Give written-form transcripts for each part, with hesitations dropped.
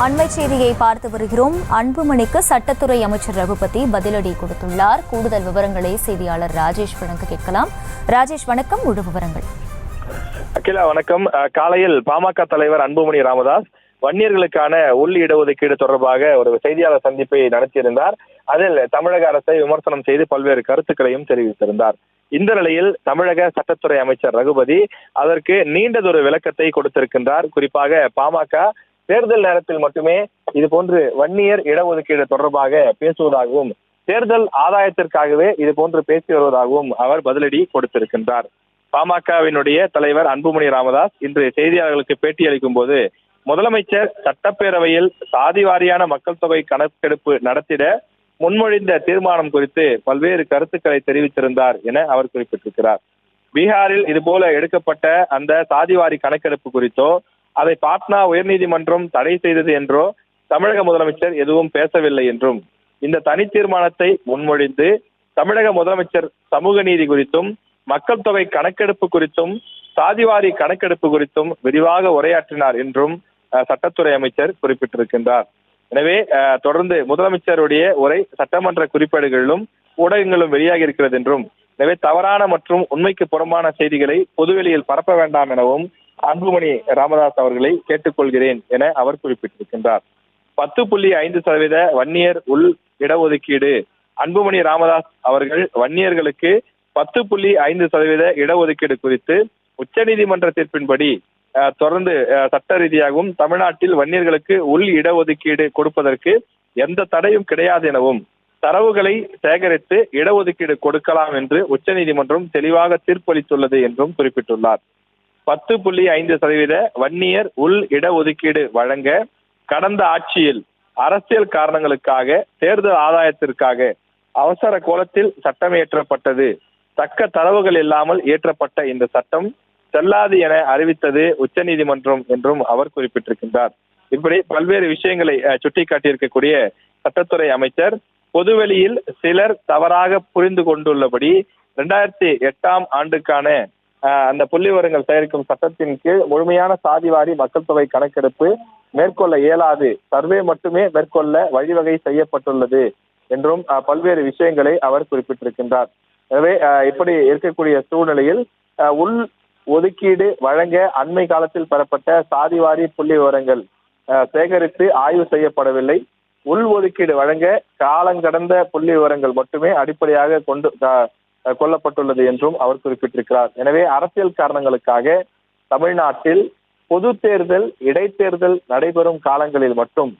அண்மை செய்தியை பார்த்து வருகிறோம். அன்புமணிக்கு சட்டத்துறை அமைச்சர் ரகுபதி பதிலடி கொடுத்துள்ளார். கூடுதல் விவரங்களை செய்தியாளர் ராஜேஷ் வழங்க கேட்கலாம். ராஜேஷ் வணக்கம், முழு விவரங்கள். அகிலா வணக்கம். காலையில் பாமக தலைவர் அன்புமணி ராமதாஸ் வன்னியர்களுக்கான உள் இடஒதுக்கீடு தொடர்பாக ஒரு செய்தியாளர் சந்திப்பை நடத்தியிருந்தார். அதில் தமிழக அரசை விமர்சனம் செய்து பல்வேறு கருத்துக்களையும் தெரிவித்திருந்தார். இந்த நிலையில் தமிழக சட்டத்துறை அமைச்சர் ரகுபதி அதற்கு நீண்டதொரு விளக்கத்தை கொடுத்திருக்கின்றார். குறிப்பாக பாமக தேர்தல் நேரத்தில் மட்டுமே இது போன்று வன்னியர் இடஒதுக்கீடு தொடர்பாக பேசுவதாகவும் தேர்தல் ஆதாயத்திற்காகவே இது போன்று பேசி வருவதாகவும் அவர் பதிலடி கொடுத்திருக்கின்றார். பாமகவினுடைய தலைவர் அன்புமணி ராமதாஸ் இன்று செய்தியாளர்களுக்கு பேட்டியளிக்கும் போது முதலமைச்சர் சட்டப்பேரவையில் சாதி வாரியான மக்கள் தொகை கணக்கெடுப்பு நடத்திட முன்மொழிந்த தீர்மானம் குறித்து பல்வேறு கருத்துக்களை தெரிவித்திருந்தார் என அவர் குறிப்பிட்டிருக்கிறார். பீகாரில் இதுபோல எடுக்கப்பட்ட அந்த சாதிவாரி கணக்கெடுப்பு குறித்தோ அதை பாட்னா உயர்நீதிமன்றம் தடை செய்தது என்றோ தமிழக முதலமைச்சர் எதுவும் பேசவில்லை என்றும் இந்த தனி தீர்மானத்தை முன்மொழிந்து தமிழக முதலமைச்சர் சமூக நீதி குறித்தும் மக்கள் தொகை கணக்கெடுப்பு குறித்தும் சாதிவாரி கணக்கெடுப்பு குறித்தும் விரிவாக உரையாற்றினார் என்றும் சட்டத்துறை அமைச்சர் குறிப்பிட்டிருக்கின்றார். எனவே தொடர்ந்து முதலமைச்சருடைய உரை சட்டமன்ற குறிப்பேடுகளிலும் ஊடகங்களும் வெளியாகி இருக்கிறது என்றும், எனவே தவறான மற்றும் உண்மைக்கு புறம்பான செய்திகளை பொதுவெளியில் பரப்ப வேண்டாம் எனவும் அன்புமணி ராமதாஸ் அவர்களை கேட்டுக்கொள்கிறேன் என அவர் குறிப்பிட்டிருக்கின்றார். 10.5% வன்னியர் உள் இடஒதுக்கீடு. அன்புமணி ராமதாஸ் அவர்கள் வன்னியர்களுக்கு 10.5% இடஒதுக்கீடு குறித்து உச்சநீதிமன்ற தீர்ப்பின்படி தொடர்ந்து சட்ட ரீதியாகவும் தமிழ்நாட்டில் வன்னியர்களுக்கு உள் இடஒதுக்கீடு கொடுப்பதற்கு எந்த தடையும் கிடையாது எனவும் தரவுகளை சேகரித்து இடஒதுக்கீடு கொடுக்கலாம் என்று உச்சநீதிமன்றம் தெளிவாக தீர்ப்பளித்துள்ளது என்றும் குறிப்பிட்டுள்ளார். 10.5% வன்னியர் உள் இடஒதுக்கீடு வழங்க கடந்த ஆட்சியில் அரசியல் காரணங்களுக்காக தேர்தல் ஆதாயத்திற்காக அவசர கோலத்தில் சட்டம் இயற்றப்பட்டது. தக்க தரவுகள் இல்லாமல் இயற்றப்பட்ட இந்த சட்டம் செல்லாது என அறிவித்தது உச்சநீதிமன்றம் என்றும் அவர் குறிப்பிட்டிருக்கின்றார். இப்படி பல்வேறு விஷயங்களை சுட்டிக்காட்டியிருக்கக்கூடிய சட்டத்துறை அமைச்சர் பொதுவெளியில் சிலர் தவறாக புரிந்து கொண்டுள்ளபடி 2008ஆம் ஆண்டுக்கான அந்த புள்ளி விவரங்கள் சேகரிக்கும் சட்டத்தின் கீழ் முழுமையான சாதிவாரி மக்கள் தொகை கணக்கெடுப்பு மேற்கொள்ள இயலாது, சர்வே மட்டுமே மேற்கொள்ள வழிவகை செய்யப்பட்டுள்ளது என்றும் பல்வேறு விஷயங்களை அவர் குறிப்பிட்டிருக்கின்றார். எனவே இப்படி இருக்கக்கூடிய சூழ்நிலையில் உள் ஒதுக்கீடு வழங்க அண்மை காலத்தில் பெறப்பட்ட சாதிவாரி புள்ளி விவரங்கள் சேகரித்து ஆய்வு செய்யப்படவில்லை. உள் ஒதுக்கீடு வழங்க காலங்கடந்த புள்ளி விவரங்கள் மட்டுமே அடிப்படையாக கொள்ளப்பட்டுள்ளது என்றும் அவர் குறிப்பிட்டிருக்கிறார். எனவே அரசியல் காரணங்களுக்காக தமிழ்நாட்டில் பொது தேர்தல் இடைத்தேர்தல் நடைபெறும் காலங்களில் மட்டும்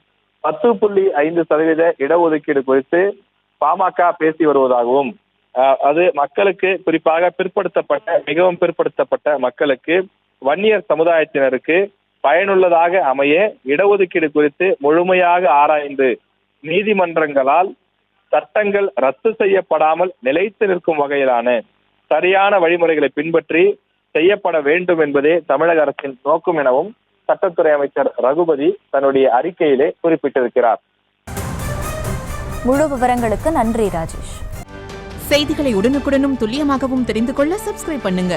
10.5% இடஒதுக்கீடு குறித்து பாமக பேசி வருவதாகவும் அது மக்களுக்கு குறிப்பாக மிகவும் பிற்படுத்தப்பட்ட மக்களுக்கு வன்னியர் சமுதாயத்தினருக்கு பயனுள்ளதாக அமைய இடஒதுக்கீடு குறித்து முழுமையாக ஆராய்ந்து நீதிமன்றங்களால் சட்டங்கள் ரத்து செய்யப்படாமல் நிலைத்து நிற்கும் வகையிலான சரியான வழிமுறைகளை பின்பற்றி செய்யப்பட வேண்டும் என்பதே தமிழக அரசின் நோக்கம் எனவும் சட்டத்துறை அமைச்சர் ரகுபதி தன்னுடைய அறிக்கையிலே குறிப்பிட்டிருக்கிறார். முழு விவரங்களுக்கு நன்றி ராஜேஷ். செய்திகளை உடனுக்குடனும் துல்லியமாகவும் தெரிந்து கொள்ள சப்ஸ்கிரைப் பண்ணுங்க.